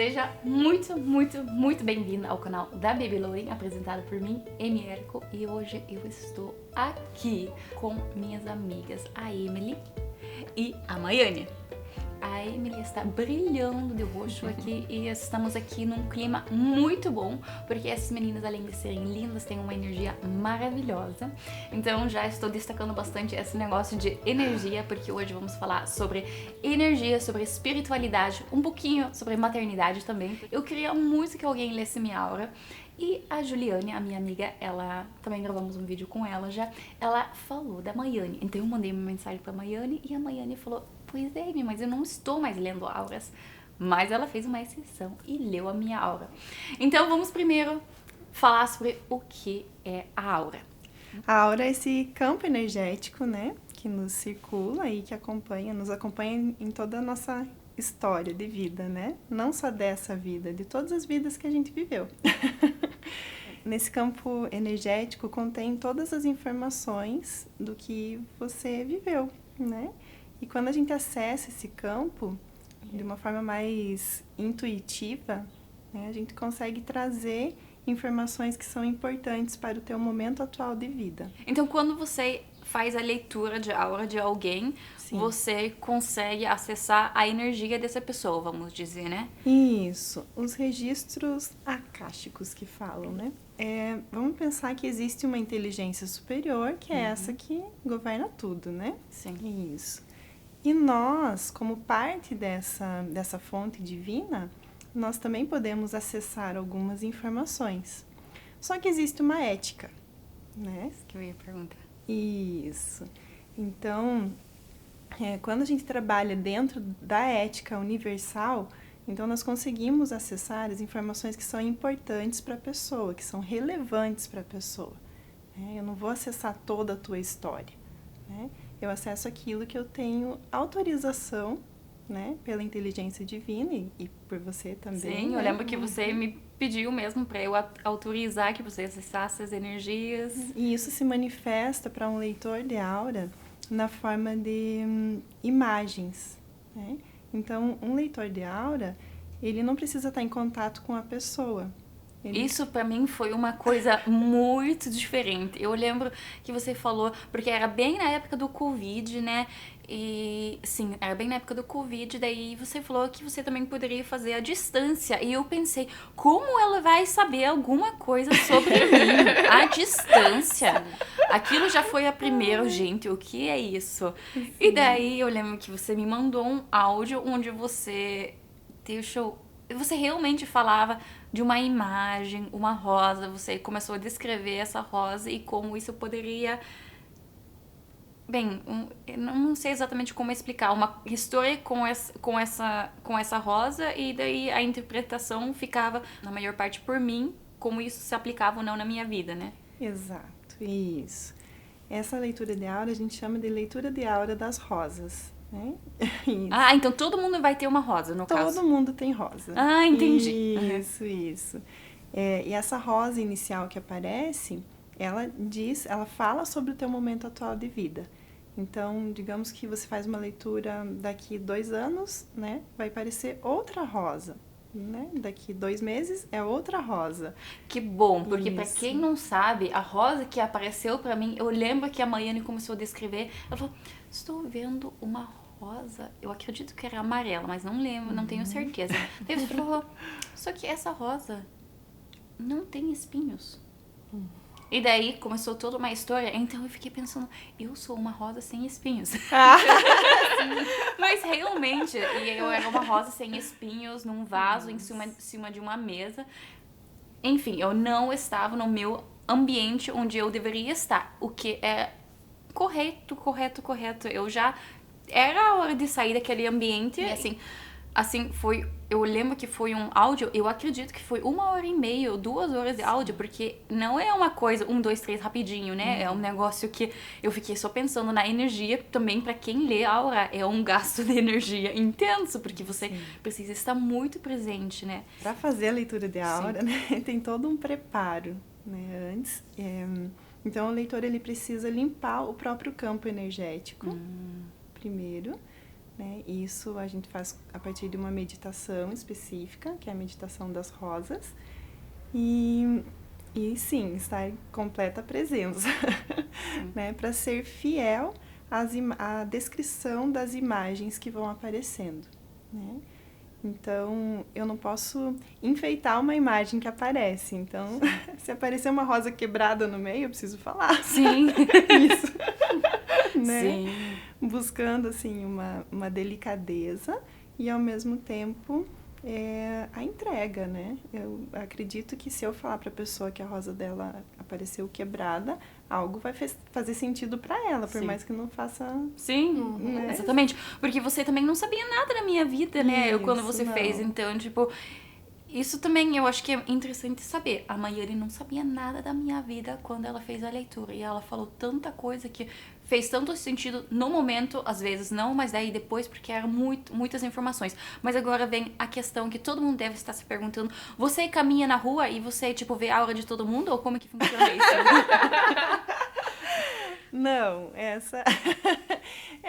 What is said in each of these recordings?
Seja muito, muito, muito bem-vinda ao canal da Baby Lauren, apresentado por mim, Amy Érico, e hoje eu estou aqui com minhas amigas, a Emily e a Maiane. A Emily está brilhando de roxo aqui e estamos aqui num clima muito bom, porque essas meninas, além de serem lindas, têm uma energia maravilhosa. Então já estou destacando bastante esse negócio de energia, porque hoje vamos falar sobre energia, sobre espiritualidade, um pouquinho sobre maternidade também. Eu queria muito que alguém lesse minha aura. E a Juliane, a minha amiga, ela também gravamos um vídeo com ela já. Ela falou da Maiane. Então eu mandei uma mensagem pra Maiane e a Maiane falou: pois é, mas eu não estou mais lendo auras. Mas ela fez uma exceção e leu a minha aura. Então vamos primeiro falar sobre o que é a aura. A aura é esse campo energético, né? Que nos circula e que nos acompanha em toda a nossa história de vida, né? Não só dessa vida, de todas as vidas que a gente viveu. Nesse campo energético contém todas as informações do que você viveu, né? E quando a gente acessa esse campo de uma forma mais intuitiva, né, a gente consegue trazer informações que são importantes para o teu momento atual de vida. Então quando você faz a leitura de aura de alguém, sim, você consegue acessar a energia dessa pessoa, vamos dizer, né? Isso, os registros akáshicos que falam, né? Vamos pensar que existe uma inteligência superior, que é essa que governa tudo, né? Sim. Isso. E nós, como parte dessa fonte divina, nós também podemos acessar algumas informações. Só que existe uma ética, né? Isso que eu ia perguntar. Isso. Então, quando a gente trabalha dentro da ética universal, então nós conseguimos acessar as informações que são importantes para a pessoa, que são relevantes para a pessoa. Eu não vou acessar toda a tua história, né? Eu acesso aquilo que eu tenho autorização, né, pela inteligência divina e por você também. Sim, né? Eu lembro que você me pediu mesmo para eu autorizar que você acessasse as energias. E isso se manifesta para um leitor de aura na forma de imagens, né? Então, um leitor de aura, ele não precisa estar em contato com a pessoa. Isso pra mim foi uma coisa muito diferente. Eu lembro que você falou, porque era bem na época do Covid, né? E sim, era bem na época do Covid, daí você falou que você também poderia fazer à distância. E eu pensei, como ela vai saber alguma coisa sobre mim à distância? Aquilo já foi a primeira, gente, o que é isso? Sim. E daí eu lembro que você me mandou um áudio onde você deixou... Você realmente falava de uma imagem, uma rosa, você começou a descrever essa rosa e como isso poderia... Bem, eu não sei exatamente como explicar, uma história com essa rosa, e daí a interpretação ficava, na maior parte, por mim, como isso se aplicava ou não na minha vida, né? Exato, isso. Essa leitura de aura a gente chama de leitura de aura das rosas. Né? Ah, então todo mundo vai ter uma rosa, no caso. Todo mundo tem rosa. Ah, entendi. Isso. E essa rosa inicial que aparece, ela fala sobre o teu momento atual de vida. Então, digamos que você faz uma leitura daqui 2 anos, né? Vai aparecer outra rosa. Né? Daqui 2 meses é outra rosa. Que bom, porque pra quem não sabe, a rosa que apareceu pra mim, eu lembro que a Maiane começou a descrever, ela falou, estou vendo uma rosa, eu acredito que era amarela, mas não lembro, não tenho certeza. Daí você falou, só que essa rosa não tem espinhos. E daí começou toda uma história, então eu fiquei pensando, eu sou uma rosa sem espinhos. Mas realmente, eu era uma rosa sem espinhos, num vaso, em cima de uma mesa. Enfim, eu não estava no meu ambiente onde eu deveria estar, o que é correto. Eu já... Era a hora de sair daquele ambiente, e assim, foi... Eu lembro que foi um áudio, eu acredito que foi 1h30, 2 horas de áudio, porque não é uma coisa, 1, 2, 3, rapidinho, né? É um negócio que eu fiquei só pensando na energia, também pra quem lê aura, é um gasto de energia intenso, porque você precisa estar muito presente, né? Pra fazer a leitura de aura, né, tem todo um preparo, né, antes. Então, o leitor, ele precisa limpar o próprio campo energético, primeiro, né? Isso a gente faz a partir de uma meditação específica, que é a meditação das rosas. E sim, estar em completa presença, né? Para ser fiel à descrição das imagens que vão aparecendo, né? Então, eu não posso enfeitar uma imagem que aparece. Então, se aparecer uma rosa quebrada no meio, eu preciso falar. Sim. Isso. Né? Sim. Buscando, assim, uma delicadeza e, ao mesmo tempo, a entrega, né? Eu acredito que se eu falar para a pessoa que a rosa dela apareceu quebrada, algo vai fazer sentido para ela, por mais que não faça... Sim, né? exatamente. Porque você também não sabia nada da minha vida, né? Isso, quando você não. fez. Então, tipo, isso também eu acho que é interessante saber. A Maiane não sabia nada da minha vida quando ela fez a leitura. E ela falou tanta coisa que fez tanto sentido no momento, às vezes não, mas daí depois, porque eram muitas informações. Mas agora vem a questão que todo mundo deve estar se perguntando. Você caminha na rua e você, tipo, vê a aura de todo mundo? Ou como é que funciona isso? Não, essa...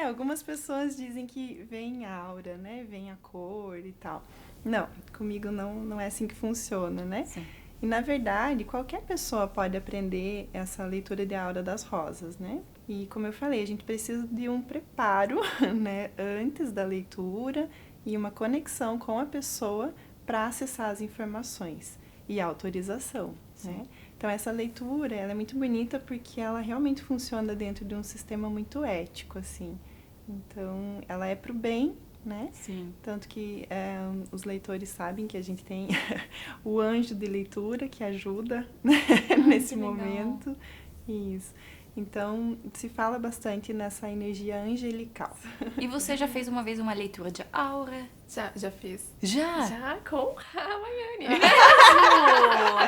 algumas pessoas dizem que vem aura, né? Vem a cor e tal. Não, comigo não é assim que funciona, né? Sim. E, na verdade, qualquer pessoa pode aprender essa leitura de aura das rosas, né? E, como eu falei, a gente precisa de um preparo, né? Antes da leitura e uma conexão com a pessoa para acessar as informações e a autorização, né? Então, essa leitura, ela é muito bonita porque ela realmente funciona dentro de um sistema muito ético, assim. Então, ela é pro bem, né? Sim. Tanto que os leitores sabem que a gente tem o anjo de leitura que ajuda, né? Nesse momento. Isso. Então, se fala bastante nessa energia angelical. E você já fez uma vez uma leitura de aura? Já fiz. Já? Já com a Maiane.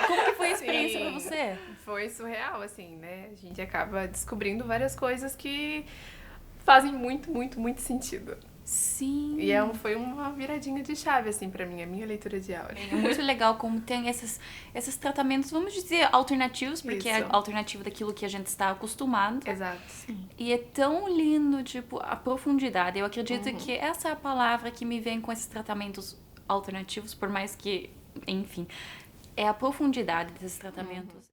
Como que foi a experiência pra você? Foi surreal, assim, né? A gente acaba descobrindo várias coisas que fazem muito, muito, muito sentido. Sim. E foi uma viradinha de chave, assim, pra mim, a minha leitura de aura. É muito legal como tem esses tratamentos, vamos dizer, alternativos, porque é Isso. alternativo daquilo que a gente está acostumado. Exato. E é tão lindo, tipo, a profundidade. Eu acredito que essa é a palavra que me vem com esses tratamentos alternativos, por mais que, enfim, é a profundidade desses tratamentos.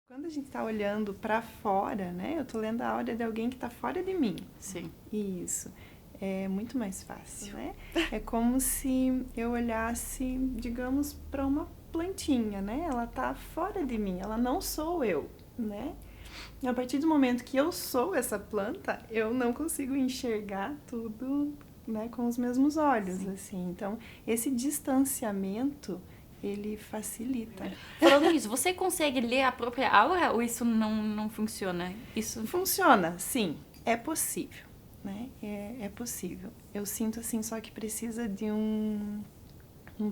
Quando a gente está olhando para fora, né? Eu estou lendo a aura de alguém que está fora de mim. Sim. Isso. É muito mais fácil, né? É como se eu olhasse, digamos, para uma plantinha, né? Ela está fora de mim, ela não sou eu, né? E a partir do momento que eu sou essa planta, eu não consigo enxergar tudo, né, com os mesmos olhos, assim. Então, esse distanciamento, ele facilita. Falando nisso, você consegue ler a própria aura ou isso não funciona? Isso Funciona, sim. É possível, né? É possível. Eu sinto, assim, só que precisa de um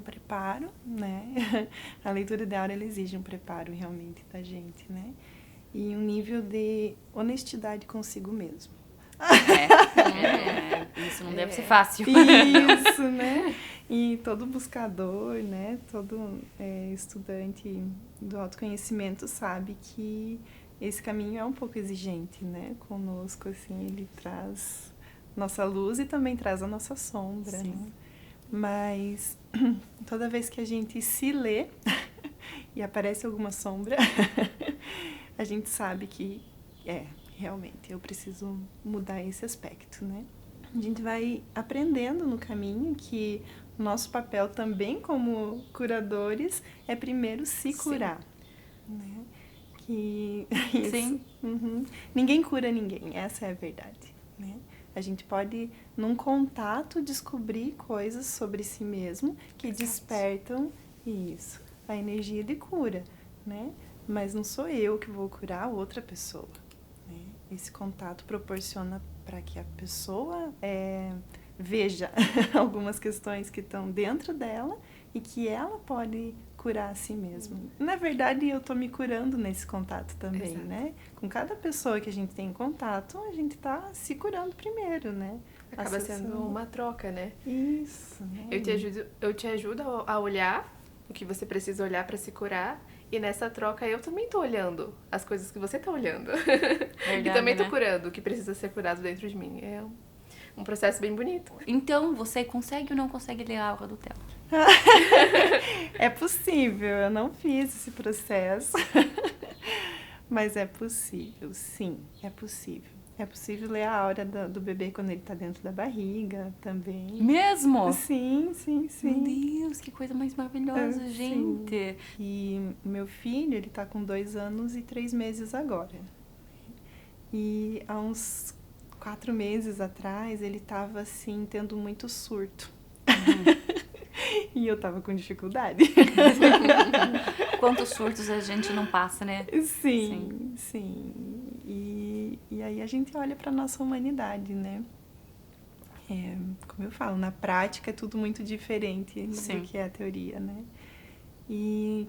preparo, né? A leitura de aura, ela exige um preparo, realmente, da gente, né? E um nível de honestidade consigo mesmo. Isso não deve ser fácil. Isso, né? E todo buscador, né? Todo estudante do autoconhecimento sabe que esse caminho é um pouco exigente, né? Conosco, assim, ele traz nossa luz e também traz a nossa sombra, né? Mas toda vez que a gente se lê e aparece alguma sombra, a gente sabe que realmente eu preciso mudar esse aspecto, né? A gente vai aprendendo no caminho que o nosso papel também como curadores é primeiro se curar, né? Que isso. Sim. Uhum. Ninguém cura ninguém, essa é a verdade, né? A gente pode, num contato, descobrir coisas sobre si mesmo que despertam isso, a energia de cura, né? Mas não sou eu que vou curar outra pessoa, né? Esse contato proporciona para que a pessoa veja algumas questões que estão dentro dela e que ela pode curar a si mesma. Na verdade, eu estou me curando nesse contato também, Exato. né? Com cada pessoa que a gente tem contato, a gente está se curando primeiro, né? Acaba sendo uma troca, né? Isso. Né? Eu te ajudo a olhar o que você precisa olhar para se curar E nessa troca eu também tô olhando as coisas que você tá olhando. Verdade, E também tô né? curando o que precisa ser curado dentro de mim. É um processo bem bonito. Então, você consegue ou não consegue ler a aura do Theo? É possível, eu não fiz esse processo, mas é possível, sim, é possível. É possível ler a aura do bebê quando ele tá dentro da barriga também. Mesmo? Sim, sim, Meu sim. Deus, que coisa mais maravilhosa, Sim. gente. E meu filho, ele tá com 2 anos e 3 meses agora. E há uns 4 meses atrás, ele tava, assim, tendo muito surto. E eu tava com dificuldade. Quantos surtos a gente não passa, né? Sim, sim. E aí a gente olha pra nossa humanidade, né? Como eu falo, na prática é tudo muito diferente Sim. do que é a teoria, né? E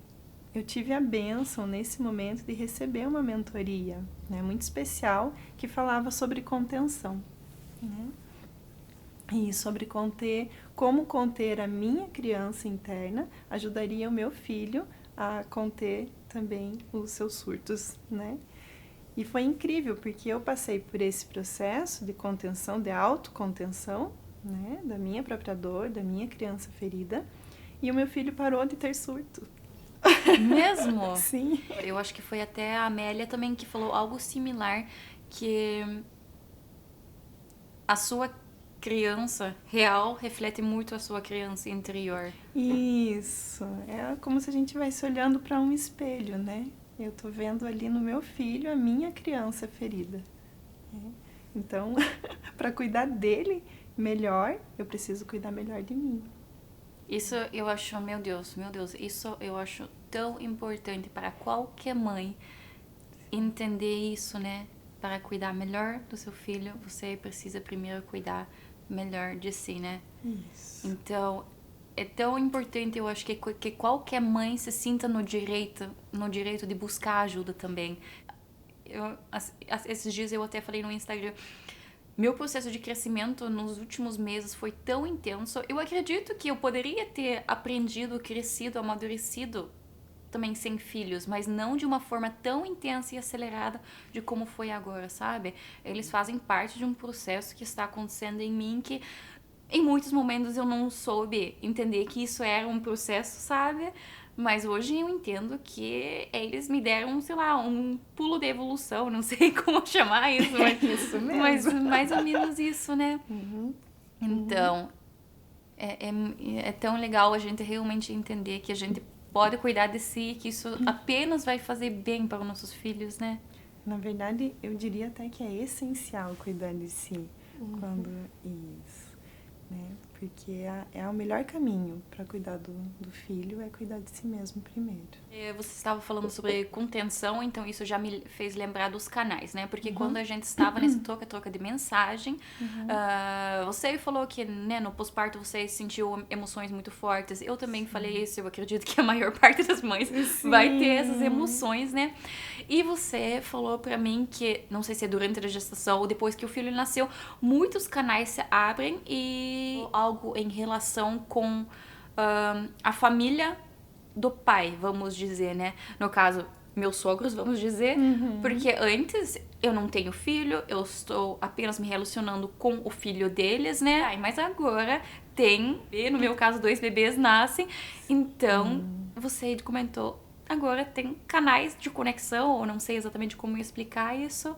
eu tive a bênção, nesse momento, de receber uma mentoria, né, muito especial, que falava sobre contenção, né? E sobre como conter a minha criança interna ajudaria o meu filho a conter também os seus surtos, né? E foi incrível, porque eu passei por esse processo de contenção, de autocontenção, né? Da minha própria dor, da minha criança ferida, e o meu filho parou de ter surto. Mesmo? Sim. Eu acho que foi até a Amélia também que falou algo similar, que a sua criança real reflete muito a sua criança interior. Isso. É como se a gente estivesse olhando para um espelho, né? Eu tô vendo ali no meu filho a minha criança ferida. Né? Então, para cuidar dele melhor, eu preciso cuidar melhor de mim. Isso eu acho, meu Deus, isso eu acho tão importante para qualquer mãe entender isso, né? Para cuidar melhor do seu filho, você precisa primeiro cuidar melhor de si, né? Isso. Então, é tão importante, eu acho que qualquer mãe se sinta no direito de buscar ajuda também. Esses dias eu até falei no Instagram, meu processo de crescimento nos últimos meses foi tão intenso. Eu acredito que eu poderia ter aprendido, crescido, amadurecido também sem filhos, mas não de uma forma tão intensa e acelerada de como foi agora, sabe? Eles fazem parte de um processo que está acontecendo em mim que em muitos momentos eu não soube entender que isso era um processo, sabe? Mas hoje eu entendo que eles me deram, sei lá, um pulo de evolução, não sei como chamar isso, mas, Isso mesmo. mas mais ou menos isso, né? Uhum. Então, é tão legal a gente realmente entender que a gente pode cuidar de si, que isso apenas vai fazer bem para os nossos filhos, né? Na verdade, eu diria até que é essencial cuidar de si quando isso, né? Porque é o melhor caminho para cuidar do filho, é cuidar de si mesmo primeiro. Você estava falando sobre contenção, então isso já me fez lembrar dos canais, né? Porque quando a gente estava nesse troca-troca de mensagem, você falou que, né, no pós-parto você sentiu emoções muito fortes. Eu também falei isso, eu acredito que a maior parte das mães vai ter essas emoções, né? E você falou pra mim que, não sei se é durante a gestação ou depois que o filho nasceu, muitos canais se abrem e algo em relação com a família do pai, vamos dizer, né? No caso, meus sogros, vamos dizer. Porque antes eu não tenho filho, eu estou apenas me relacionando com o filho deles, né? Ai, mas agora tem, no meu caso, 2 bebês nascem. Então, você comentou, agora tem canais de conexão, ou não sei exatamente como explicar isso.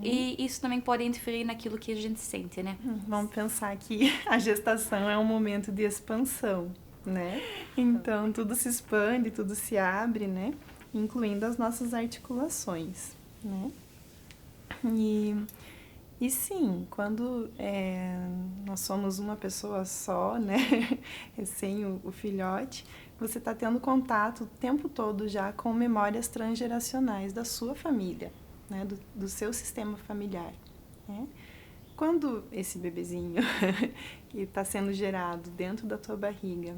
E isso também pode interferir naquilo que a gente sente, né? Vamos pensar que a gestação é um momento de expansão, né? Então, tudo se expande, tudo se abre, né? Incluindo as nossas articulações, né? E sim, quando nós somos uma pessoa só, né? Sem o filhote, você está tendo contato o tempo todo já com memórias transgeracionais da sua família, né? Do seu sistema familiar, né? Quando esse bebezinho que está sendo gerado dentro da tua barriga,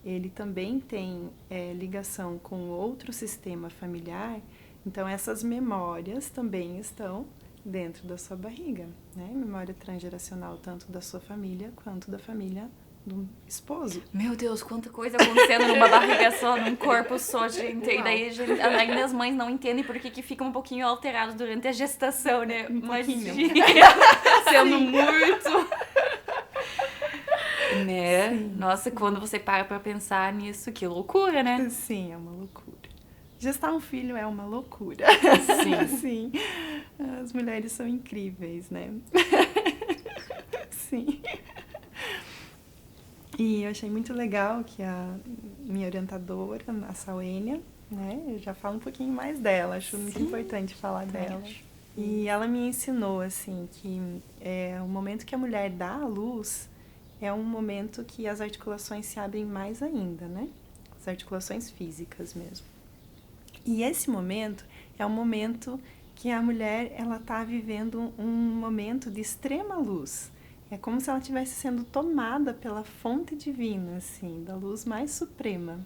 ele também tem ligação com outro sistema familiar, então essas memórias também estão dentro da sua barriga, né? Memória transgeracional tanto da sua família quanto da família do esposo. Meu Deus, quanta coisa acontecendo numa barriga só, num corpo só, gente. E daí ainda as mães não entendem por que ficam um pouquinho alterados durante a gestação, né? Imagina, sendo muito... Né? Sim. Nossa, quando você para pra pensar nisso, que loucura, né? Sim, é uma loucura. Gestar um filho é uma loucura. Sim. Sim. As mulheres são incríveis, né? Sim. E eu achei muito legal que a minha orientadora, a Sauênia, né? Eu já falo um pouquinho mais dela, acho muito importante falar dela. E ela me ensinou, assim, que o momento que a mulher dá à luz é um momento que as articulações se abrem mais ainda, né? As articulações físicas mesmo. E esse momento é um momento que a mulher, ela tá vivendo um momento de extrema luz. É como se ela estivesse sendo tomada pela fonte divina, assim, da luz mais suprema,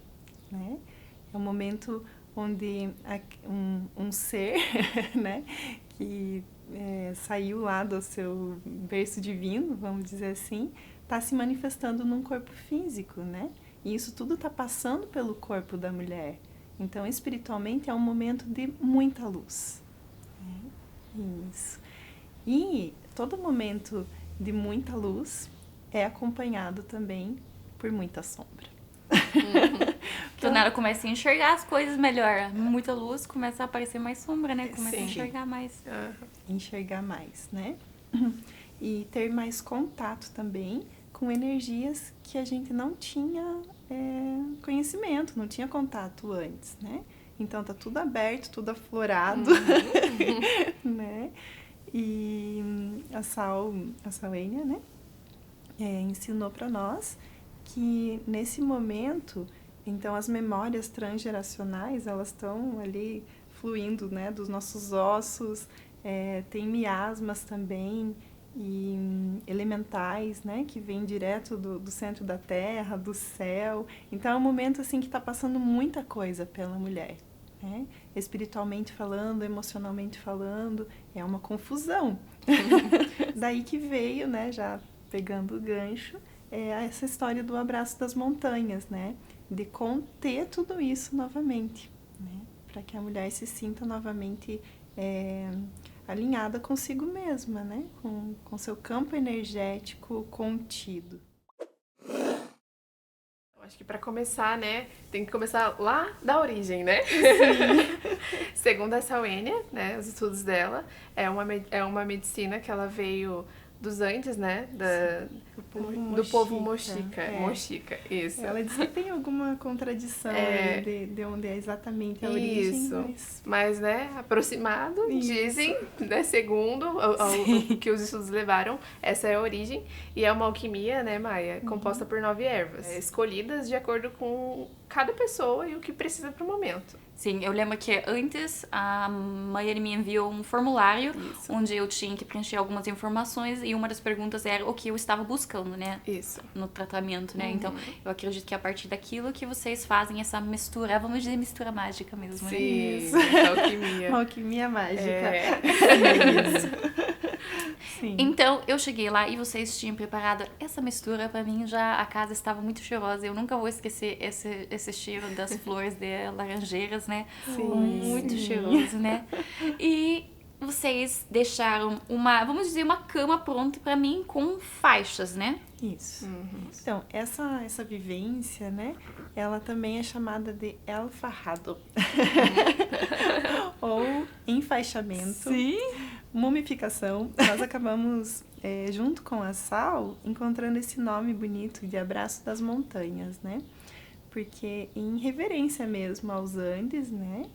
né? É um momento onde um ser, né, que saiu lá do seu berço divino, vamos dizer assim, está se manifestando num corpo físico, né? E isso tudo está passando pelo corpo da mulher. Então, espiritualmente, é um momento de muita luz. Isso. E todo momento de muita luz é acompanhado também por muita sombra. Do nada começa a enxergar as coisas melhor. Muita luz, começa a aparecer mais sombra, né? Começa a enxergar mais. Enxergar mais, né? E ter mais contato também com energias que a gente não tinha conhecimento, não tinha contato antes, né? Então tá tudo aberto, tudo aflorado, né? E a Sauênia, né? Ensinou para nós que nesse momento, então as memórias transgeracionais, elas estão ali fluindo, né? Dos nossos ossos, tem miasmas também, e elementais, né, que vêm direto do centro da Terra, do céu. Então é um momento assim que está passando muita coisa pela mulher, né? Espiritualmente falando, emocionalmente falando, é uma confusão. Daí que veio, né, já pegando o gancho, essa história do abraço das montanhas, né, de conter tudo isso novamente, né, para que a mulher se sinta novamente alinhada consigo mesma, né? Com seu campo energético contido. Acho que para começar, né, tem que começar lá da origem, né? Segundo a Sauênia, né, os estudos dela, é uma medicina que ela veio dos Andes, né, do povo Mochica. Mochica, isso. Ela diz que tem alguma contradição aí de onde é exatamente a origem. Isso, mas né, aproximado, isso. Dizem, né, segundo o que os estudos levaram, essa é a origem. E é uma alquimia, né, Maia, composta por 9 ervas, escolhidas de acordo com cada pessoa e o que precisa para o momento. Sim, eu lembro que antes a Maiane me enviou um formulário onde eu tinha que preencher algumas informações e uma das perguntas era o que eu estava buscando, né? Isso. No tratamento, né? Então, eu acredito que é a partir daquilo que vocês fazem essa mistura, vamos dizer mistura mágica mesmo, né? Sim, alquimia. Alquimia mágica. Isso. Sim. Então, eu cheguei lá e vocês tinham preparado essa mistura pra mim, já a casa estava muito cheirosa. Eu nunca vou esquecer esse cheiro das flores de laranjeiras, né? Sim. Muito cheiroso, né? E vocês deixaram vamos dizer, uma cama pronta pra mim com faixas, né? Isso. Então, essa vivência, né? Ela também é chamada de El Farrado. Ou enfaixamento. Sim. Mumificação. Nós acabamos, junto com a Sal, encontrando esse nome bonito de Abraço das Montanhas, né? Porque em reverência mesmo aos Andes, né?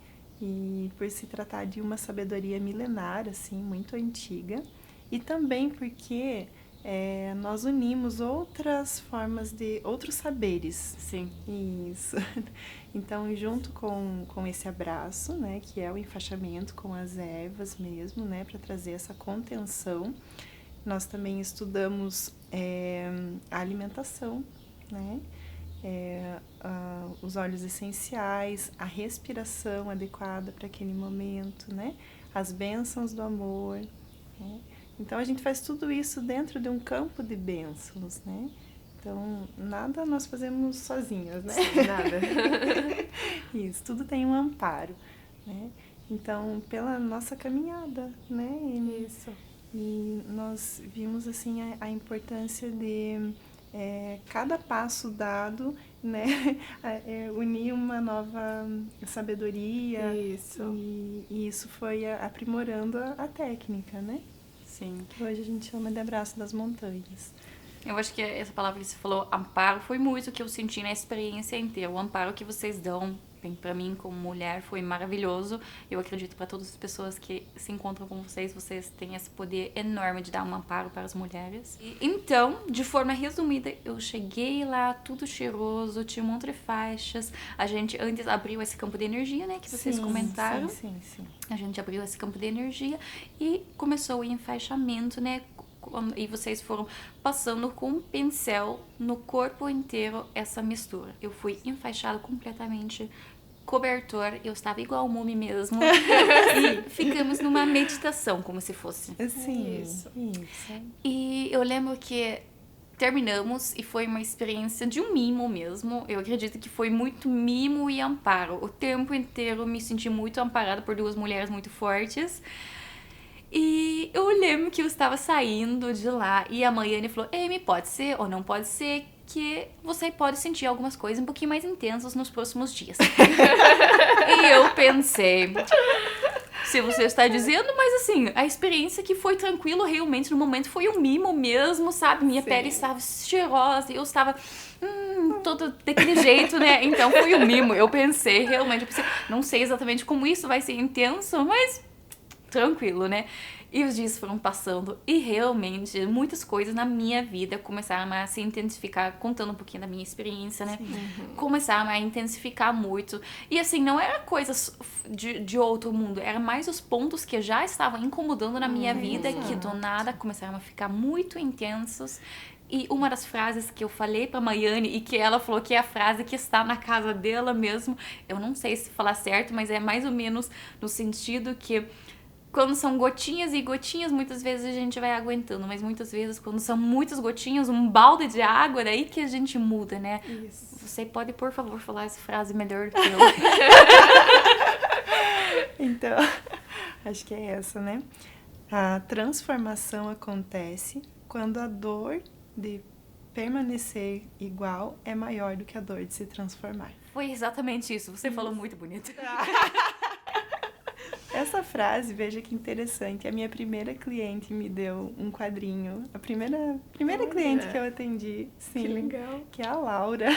E por se tratar de uma sabedoria milenar, assim, muito antiga. E também porque nós unimos outras formas outros saberes. Sim. Isso. Então, junto com esse abraço, né, que é o enfaixamento com as ervas mesmo, né, para trazer essa contenção, nós também estudamos a alimentação, né, os óleos essenciais, a respiração adequada para aquele momento, né, as bênçãos do amor, né. Então, a gente faz tudo isso dentro de um campo de bênçãos, né, Então, nada nós fazemos sozinhas, né? Sim, nada. Isso, tudo tem um amparo, né? Então, pela nossa caminhada, né? Isso. E nós vimos, assim, a importância de cada passo dado, né? Unir uma nova sabedoria. Isso. E isso foi aprimorando a técnica, né? Sim. Que hoje a gente chama de abraço das montanhas. Eu acho que essa palavra que você falou, amparo, foi muito o que eu senti na experiência inteira. O amparo que vocês dão, bem, pra mim como mulher, foi maravilhoso. Eu acredito para todas as pessoas que se encontram com vocês têm esse poder enorme de dar um amparo para as mulheres. Então, de forma resumida, eu cheguei lá, tudo cheiroso, tinha um monte de faixas. A gente antes abriu esse campo de energia, né, que vocês comentaram. Sim. A gente abriu esse campo de energia e começou o enfaixamento, né? E vocês foram passando com um pincel no corpo inteiro essa mistura. Eu fui enfaixada completamente, cobertor, eu estava igual múmia mesmo. E ficamos numa meditação, como se fosse. Sim, Isso. E eu lembro que terminamos e foi uma experiência de um mimo mesmo. Eu acredito que foi muito mimo e amparo. O tempo inteiro me senti muito amparada por duas mulheres muito fortes. E eu lembro que eu estava saindo de lá e a Maiane falou: Amy, pode ser ou não pode ser que você pode sentir algumas coisas um pouquinho mais intensas nos próximos dias. E eu pensei, se você está dizendo, mas assim, a experiência que foi tranquilo realmente no momento foi um mimo mesmo, sabe? Minha pele estava cheirosa e eu estava todo daquele jeito, né? Então foi um mimo. Eu pensei, não sei exatamente como isso vai ser intenso, mas tranquilo, né? E os dias foram passando e realmente muitas coisas na minha vida começaram a se intensificar, contando um pouquinho da minha experiência, né? Começaram a intensificar muito. E assim, não era coisas de outro mundo, era mais os pontos que já estavam incomodando na minha vida, que do nada começaram a ficar muito intensos. E uma das frases que eu falei pra Maiane e que ela falou que é a frase que está na casa dela mesmo, eu não sei se falar certo, mas é mais ou menos no sentido que quando são gotinhas e gotinhas, muitas vezes a gente vai aguentando, mas muitas vezes quando são muitas gotinhas, um balde de água, daí que a gente muda, né? Isso. Você pode, por favor, falar essa frase melhor do que eu? Então, acho que é essa, né? A transformação acontece quando a dor de permanecer igual é maior do que a dor de se transformar. Foi exatamente isso. Você falou muito bonito. Essa frase, veja que interessante, a minha primeira cliente me deu um quadrinho. A primeira cliente que eu atendi, sim, Que legal. que é a Laura.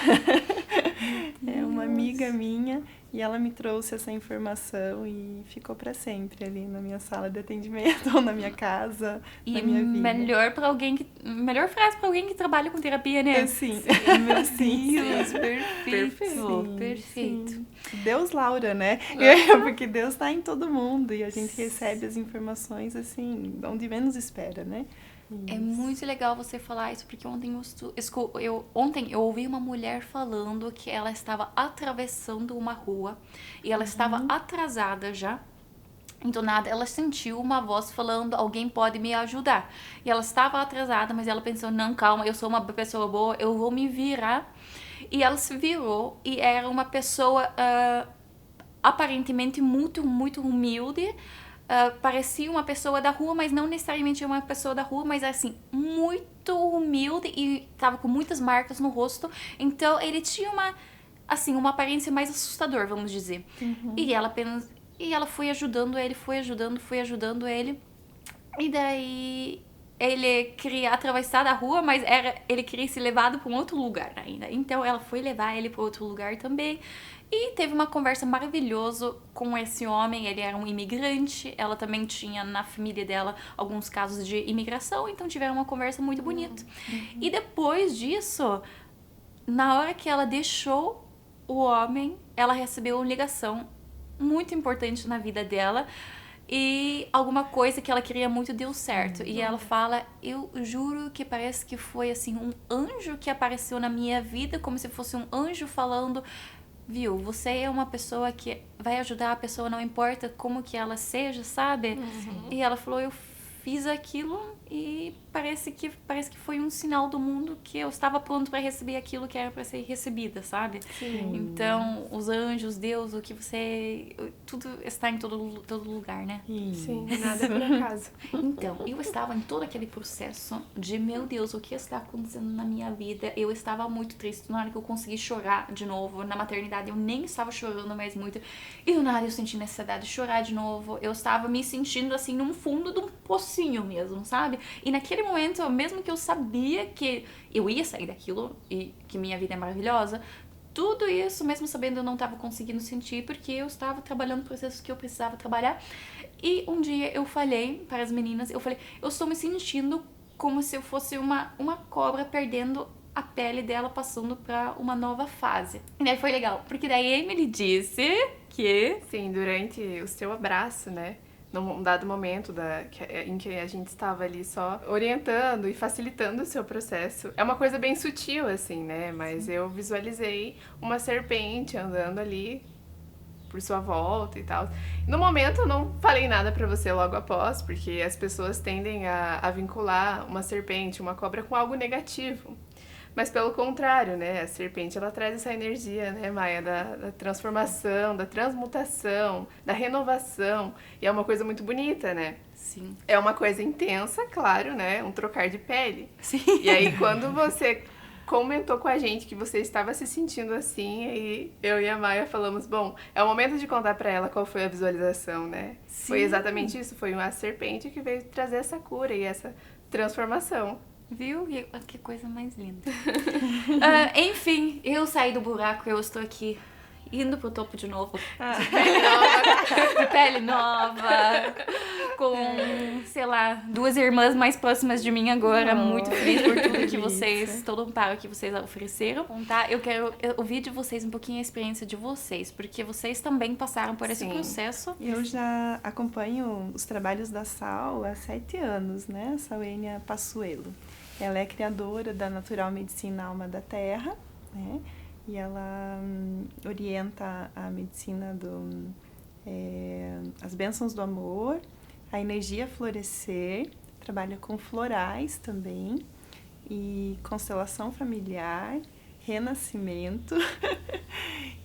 É uma amiga minha e ela me trouxe essa informação e ficou para sempre ali na minha sala de atendimento ou na minha casa, E na minha vida. melhor frase pra alguém que trabalha com terapia, né? Sim. Meu Sim. Deus, perfeito. Sim, Perfeito. sim. Deus Laura, né? Porque Deus está em todo mundo e a gente recebe as informações assim, onde menos espera, né? É muito legal você falar isso, porque ontem eu ouvi uma mulher falando que ela estava atravessando uma rua e ela estava atrasada já. Então, nada, ela sentiu uma voz falando: alguém pode me ajudar. E ela estava atrasada, mas ela pensou: não, calma, eu sou uma pessoa boa, eu vou me virar. E ela se virou e era uma pessoa aparentemente muito, muito humilde. Parecia uma pessoa da rua, mas não necessariamente uma pessoa da rua, mas assim, muito humilde e tava com muitas marcas no rosto. Então, ele tinha uma aparência mais assustadora, vamos dizer. E ela foi ajudando ele, foi ajudando ele. E daí ele queria atravessar da rua, mas ele queria ser levado para um outro lugar ainda. Então ela foi levar ele para outro lugar também. E teve uma conversa maravilhosa com esse homem. Ele era um imigrante. Ela também tinha na família dela alguns casos de imigração. Então tiveram uma conversa muito bonita. E depois disso, na hora que ela deixou o homem, ela recebeu uma ligação muito importante na vida dela. E alguma coisa que ela queria muito deu certo. E ela fala: eu juro que parece que foi assim um anjo que apareceu na minha vida, como se fosse um anjo falando: viu, você é uma pessoa que vai ajudar a pessoa, não importa como que ela seja, sabe? E ela falou: eu fiz aquilo e parece que foi um sinal do mundo que eu estava pronto para receber aquilo que era para ser recebida, sabe? Sim. Então, os anjos, Deus, o que você... Tudo está em todo lugar, né? Sim, nada é por acaso. Então, eu estava em todo aquele processo de, meu Deus, o que está acontecendo na minha vida? Eu estava muito triste. Na hora que eu consegui chorar de novo, na maternidade, eu nem estava chorando mais muito. E do nada eu senti necessidade de chorar de novo. Eu estava me sentindo, assim, no fundo de um pocinho mesmo, sabe? E naquele momento, mesmo que eu sabia que eu ia sair daquilo e que minha vida é maravilhosa, tudo isso, mesmo sabendo, eu não estava conseguindo sentir, porque eu estava trabalhando processos que eu precisava trabalhar. E um dia eu falei para as meninas, eu estou me sentindo como se eu fosse uma cobra perdendo a pele dela, passando para uma nova fase. E daí foi legal, porque daí a Emily disse que... Sim, durante o seu abraço, né? Num dado momento em que a gente estava ali só orientando e facilitando o seu processo. É uma coisa bem sutil, assim, né? Mas eu visualizei uma serpente andando ali por sua volta e tal. No momento eu não falei nada pra você logo após, porque as pessoas tendem a vincular uma serpente, uma cobra com algo negativo. Mas pelo contrário, né? A serpente, ela traz essa energia, né, Maia? Da transformação, da transmutação, da renovação. E é uma coisa muito bonita, né? Sim. É uma coisa intensa, claro, né? Um trocar de pele. Sim. E aí, quando você comentou com a gente que você estava se sentindo assim, aí eu e a Maia falamos, bom, é o momento de contar pra ela qual foi a visualização, né? Sim. Foi exatamente isso, foi uma serpente que veio trazer essa cura e essa transformação. Viu? Que coisa mais linda. Enfim, eu saí do buraco, eu estou aqui indo pro topo de novo. De pele nova. Com, sei lá, 2 irmãs mais próximas de mim agora. Muito feliz por tudo que vocês, todo o amparo que vocês ofereceram. Tá? Eu quero ouvir de vocês um pouquinho a experiência de vocês, porque vocês também passaram por esse processo. Eu já acompanho os trabalhos da Sal há 7 anos, né? A Salênia Passuelo. Ela é criadora da Natural Medicina Alma da Terra, né? E ela orienta a medicina as bênçãos do amor, a energia florescer, trabalha com florais também, e constelação familiar, renascimento,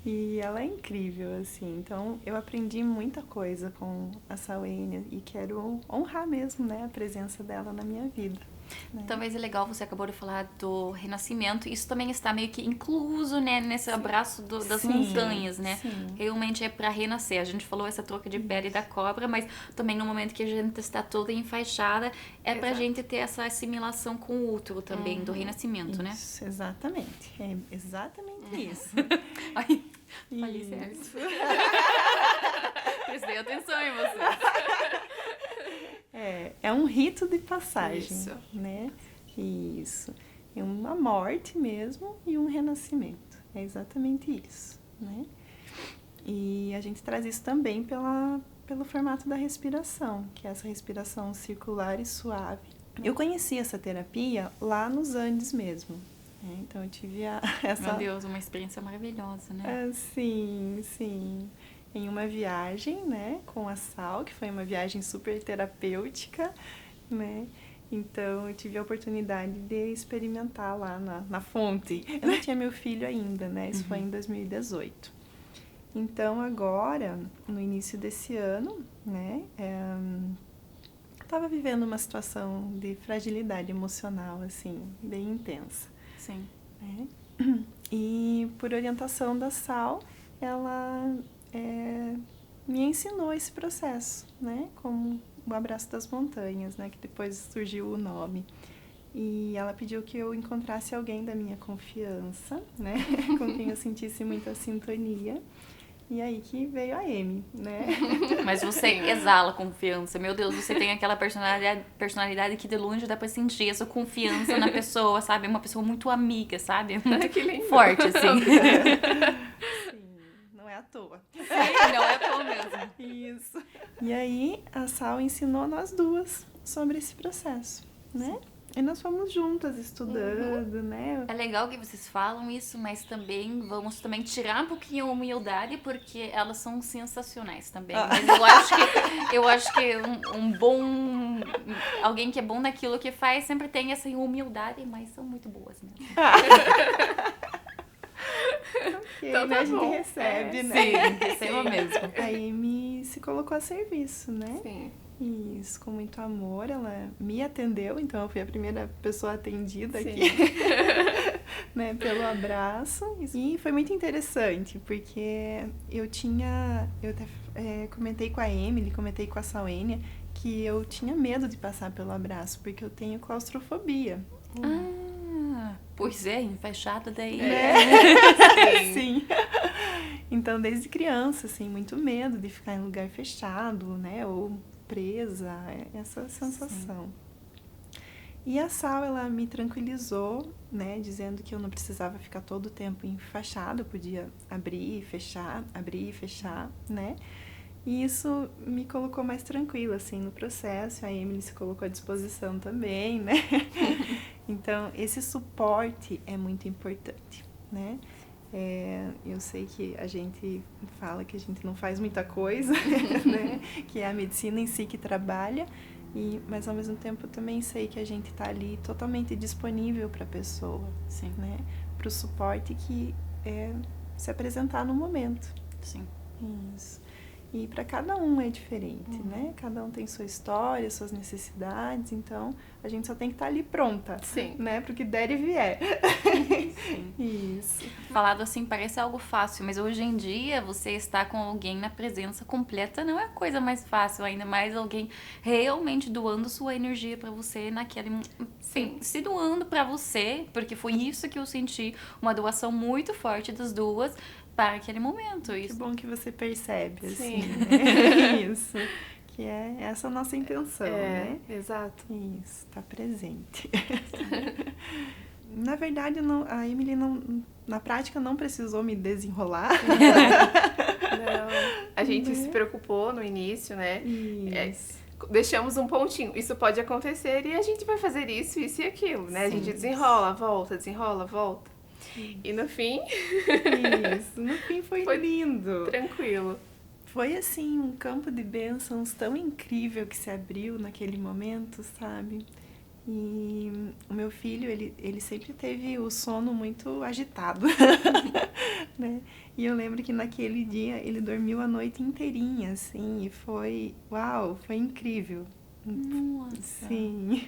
e ela é incrível, assim. Então, eu aprendi muita coisa com a Salênia e quero honrar mesmo, né, a presença dela na minha vida. Talvez é legal, você acabou de falar do renascimento, isso também está meio que incluso, né, nesse abraço das montanhas, né? Sim. Realmente é para renascer. A gente falou essa troca de pele da cobra, mas também no momento que a gente está toda enfaixada, é pra gente ter essa assimilação com o útero também, do renascimento, né? Isso, exatamente. É exatamente isso. Ai, falei certo. Prestei atenção em você. É um rito de passagem, Isso. né? Isso. É uma morte mesmo e um renascimento. É exatamente isso, né? E a gente traz isso também pelo formato da respiração, que é essa respiração circular e suave. Eu conheci essa terapia lá nos Andes mesmo. Né? Então eu tive essa... Meu Deus, uma experiência maravilhosa, né? Sim, sim. Em uma viagem, né, com a Sal, que foi uma viagem super terapêutica, né? Então, eu tive a oportunidade de experimentar lá na fonte. Eu não tinha meu filho ainda, né? Isso foi em 2018. Então, agora, no início desse ano, né, estava vivendo uma situação de fragilidade emocional, assim, bem intensa. Sim. Né? E, por orientação da Sal, ela... me ensinou esse processo, né? Como o Abraço das Montanhas, né? Que depois surgiu o nome. E ela pediu que eu encontrasse alguém da minha confiança, né? Com quem eu sentisse muita sintonia. E aí que veio a Amy, né? Mas você exala confiança. Meu Deus, você tem aquela personalidade que de longe dá pra sentir essa confiança na pessoa, sabe? Uma pessoa muito amiga, sabe? Muito Que lindo. forte, assim. Sim, não é à toa. Sim, não é à toa mesmo. Isso. E aí a Sal ensinou nós duas sobre esse processo, né? E nós fomos juntas estudando, né? É legal que vocês falam isso, mas também vamos também tirar um pouquinho a humildade, porque elas são sensacionais também. Mas eu acho que um bom... Alguém que é bom naquilo que faz sempre tem essa humildade, mas são muito boas mesmo. Então né? tá A gente bom. recebe, né? Sim, receba mesmo. A Amy se colocou a serviço, né? Sim. Isso, com muito amor, ela me atendeu, então eu fui a primeira pessoa atendida Sim. aqui, né, pelo abraço. E foi muito interessante, porque eu até comentei com a Emily, comentei com a Sauênia, que eu tinha medo de passar pelo abraço, porque eu tenho claustrofobia. Pois é, fechado daí. Sim. Então, desde criança, assim, muito medo de ficar em lugar fechado, né, ou presa, essa sensação. Sim. E a Sal, ela me tranquilizou, né, dizendo que eu não precisava ficar todo o tempo enfaixada, eu podia abrir e fechar, né, e isso me colocou mais tranquila, assim, no processo. A Emily se colocou à disposição também, né, então esse suporte é muito importante, né. Eu sei que a gente fala que a gente não faz muita coisa, né? Que é a medicina em si que trabalha, mas ao mesmo tempo eu também sei que a gente está ali totalmente disponível para a pessoa, Sim. Né? Para o suporte que é se apresentar no momento. Sim. Isso. E para cada um é diferente, né? Cada um tem sua história, suas necessidades, então a gente só tem que estar ali pronta, Sim. Né? Pro que der e vier. Sim. Isso. Falado assim parece algo fácil, mas hoje em dia você estar com alguém na presença completa não é a coisa mais fácil, ainda mais alguém realmente doando sua energia pra você naquele... Sim, se doando pra você, porque foi isso que eu senti, uma doação muito forte das duas para aquele momento. Que bom que você percebe, assim, Sim. né? Isso. Que é essa a nossa intenção, né? Exato. Isso, tá presente. Na verdade, não, a Emily não, na prática não precisou me desenrolar. Não. A gente se preocupou no início, né? Isso. Deixamos um pontinho. Isso pode acontecer e a gente vai fazer isso e aquilo, né? Sim. A gente desenrola, volta, desenrola, volta. E no fim... Isso, no fim foi lindo. Tranquilo. Foi, assim, um campo de bênçãos tão incrível que se abriu naquele momento, sabe? E o meu filho, ele sempre teve o sono muito agitado, né? E eu lembro que naquele dia ele dormiu a noite inteirinha, assim, e foi, uau, foi incrível. Nossa. Sim.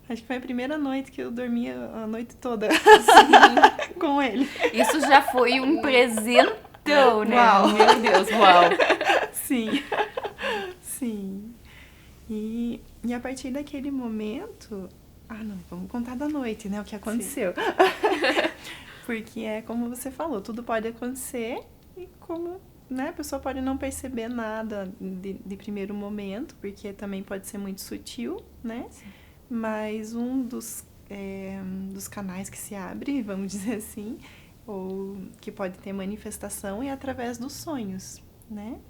Acho que foi a primeira noite que eu dormia a noite toda com ele. Isso já foi um presentão, né? Uau. Meu Deus, uau. Sim. Sim. E a partir daquele momento... não, vamos contar da noite, né? O que aconteceu. Porque é como você falou, tudo pode acontecer e como, né, a pessoa pode não perceber nada de primeiro momento, porque também pode ser muito sutil, né? Sim. Mas um dos canais que se abre, vamos dizer assim, ou que pode ter manifestação é através dos sonhos, né?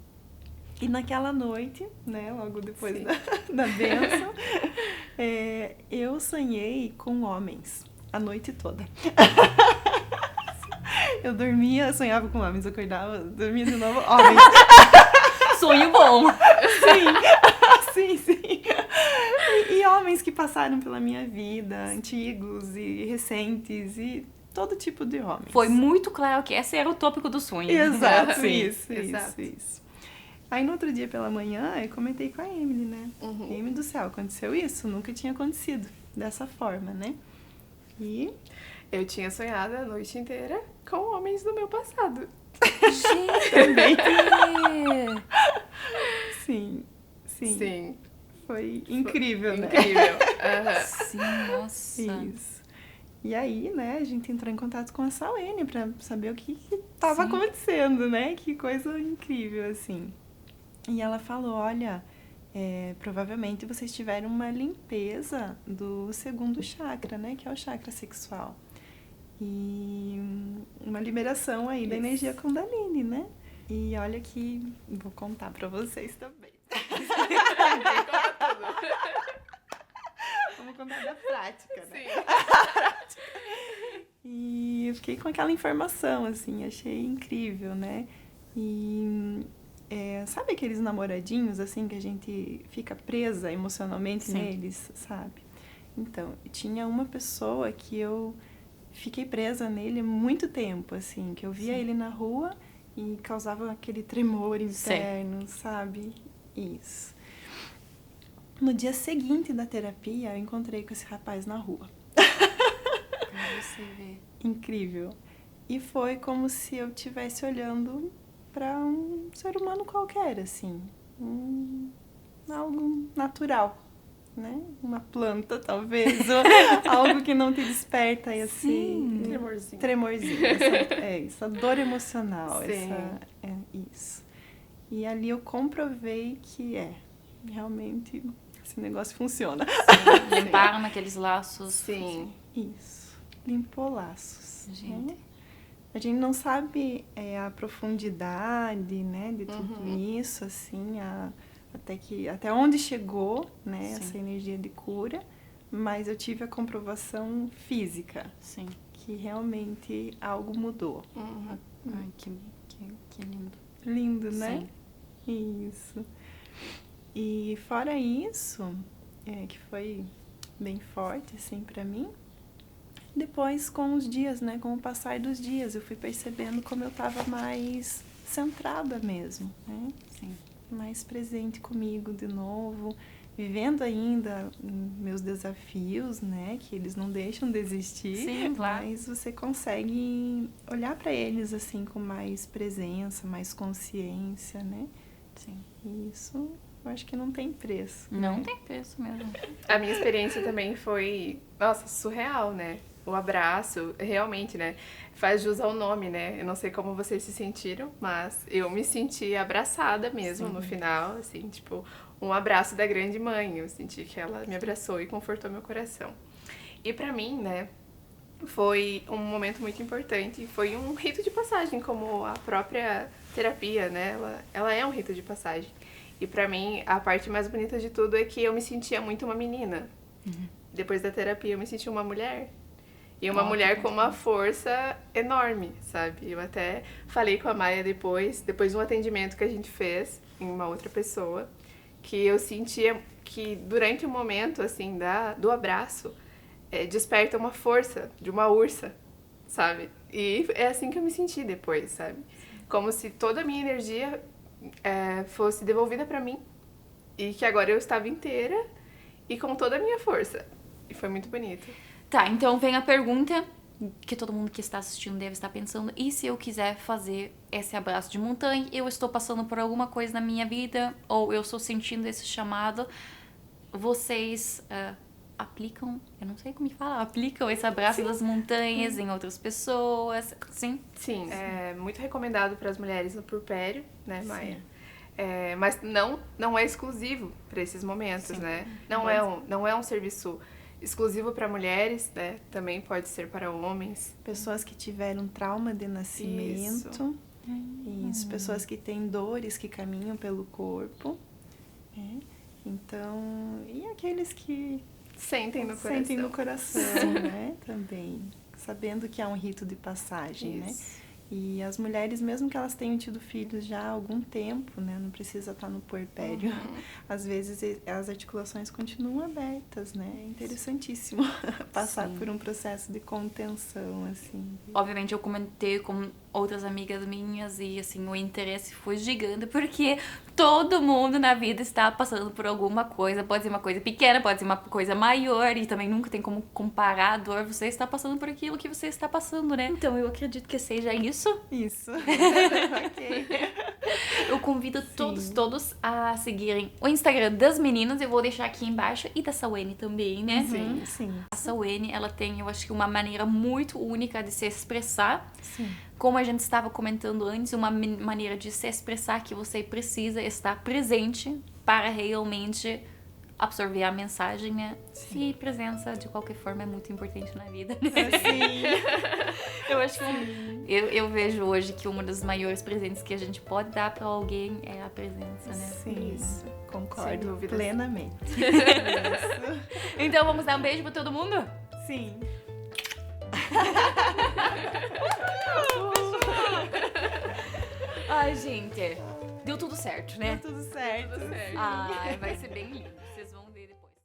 E naquela noite, né, logo depois da bênção, eu sonhei com homens a noite toda. Eu dormia, sonhava com homens, acordava, dormia de novo, homens. Sonho bom. Sim. E homens que passaram pela minha vida, antigos e recentes, e todo tipo de homens. Foi muito claro que esse era o tópico do sonho. Exato, Sim. Isso. Aí no outro dia pela manhã, eu comentei com a Emily, né? Emily do céu, aconteceu isso? Nunca tinha acontecido dessa forma, né? E... eu tinha sonhado a noite inteira com homens do meu passado. Gente! Também. Sim. Foi incrível, né? Incrível. Uhum. Sim, nossa. Isso. E aí, né, a gente entrou em contato com a Sauênia pra saber o que tava acontecendo, né? Que coisa incrível, assim. E ela falou, olha, provavelmente vocês tiveram uma limpeza do segundo chakra, né? Que é o chakra sexual. E uma liberação aí da energia Kundalini, né? E olha que vou contar pra vocês também. Vamos contar da prática, né? Sim. E eu fiquei com aquela informação, assim, achei incrível, né? E sabe aqueles namoradinhos, assim, que a gente fica presa emocionalmente Sim. neles, sabe? Então, tinha uma pessoa que eu fiquei presa nele muito tempo, assim, que eu via Sim. ele na rua e causava aquele tremor interno, sabe? Isso. No dia seguinte da terapia, eu encontrei com esse rapaz na rua. Pra você ver. Incrível. E foi como se eu estivesse olhando para um ser humano qualquer, assim. Algo natural, né? Uma planta, talvez. Ou algo que não te desperta esse Tremorzinho. tremorzinho. Essa dor emocional. Sim. Isso. E ali eu comprovei que realmente esse negócio funciona. Sim, limparam aqueles laços. Sim. Isso. Limpou laços. Gente. Né? A gente não sabe a profundidade, né, de tudo isso, assim, até onde chegou, né, Sim. essa energia de cura, mas eu tive a comprovação física, Sim. que realmente algo mudou. Ai, que lindo. Lindo, né? Sim. Isso. E fora isso, que foi bem forte, assim, pra mim, depois, com os dias, né, com o passar dos dias, eu fui percebendo como eu estava mais centrada mesmo, né? Sim. Mais presente comigo de novo, vivendo ainda meus desafios, né, que eles não deixam de existir. Sim, claro. Mas você consegue olhar para eles assim com mais presença, mais consciência, né? Sim. E isso eu acho que não tem preço. Não tem preço mesmo. A minha experiência também foi, nossa, surreal, né? O abraço, realmente, né? Faz jus ao nome, né? Eu não sei como vocês se sentiram, mas eu me senti abraçada mesmo no final, assim, tipo, um abraço da grande mãe. Eu senti que ela me abraçou e confortou meu coração. E pra mim, né, foi um momento muito importante, foi um rito de passagem, como a própria terapia, né? Ela é um rito de passagem. E pra mim, a parte mais bonita de tudo é que eu me sentia muito uma menina. Depois da terapia, eu me senti uma mulher. E uma mulher com uma força enorme, sabe? Eu até falei com a Maia depois de um atendimento que a gente fez em uma outra pessoa, que eu sentia que durante o momento, assim, do abraço, desperta uma força de uma ursa, sabe? E é assim que eu me senti depois, sabe? Como se toda a minha energia fosse devolvida pra mim e que agora eu estava inteira e com toda a minha força. E foi muito bonito. Tá, então vem a pergunta que todo mundo que está assistindo deve estar pensando. E se eu quiser fazer esse abraço de montanha, eu estou passando por alguma coisa na minha vida, ou eu estou sentindo esse chamado, vocês aplicam, eu não sei como falar, aplicam esse abraço das montanhas em outras pessoas, sim? Sim, é muito recomendado para as mulheres no puerpério, né, Maia? Sim. Mas não é exclusivo para esses momentos, Sim. né? Não é um serviço exclusivo para mulheres, né? Também pode ser para homens. Pessoas que tiveram trauma de nascimento. Isso. Pessoas que têm dores que caminham pelo corpo. Então, e aqueles que Sentem no coração. sentem no coração, né? Também. Sabendo que há um rito de passagem, né? Isso. E as mulheres, mesmo que elas tenham tido filhos já há algum tempo, né? Não precisa estar no puerpério. Às vezes as articulações continuam abertas, né? É interessantíssimo passar por um processo de contenção, assim. Obviamente eu comentei com outras amigas minhas e assim, o interesse foi gigante porque todo mundo na vida está passando por alguma coisa, pode ser uma coisa pequena, pode ser uma coisa maior e também nunca tem como comparar a dor, você está passando por aquilo que você está passando, né? Então eu acredito que seja isso. Isso. Ok. Eu convido todos a seguirem o Instagram das meninas, eu vou deixar aqui embaixo, e da Sawane também, né? Sim, sim. A Sawane, ela tem, eu acho que uma maneira muito única de se expressar. Sim. Como a gente estava comentando antes, uma maneira de se expressar que você precisa estar presente para realmente absorver a mensagem, né? Sim. E presença, de qualquer forma, é muito importante na vida, né? Sim. Eu acho que eu vejo hoje que um dos maiores presentes que a gente pode dar pra alguém é a presença, né? Sim, Isso. Sem concordo dúvidas. plenamente. Então vamos dar um beijo pra todo mundo? Sim. Ai, gente, deu tudo certo, né? Tudo certo. Tudo certo. Ai, vai ser bem lindo. Vocês vão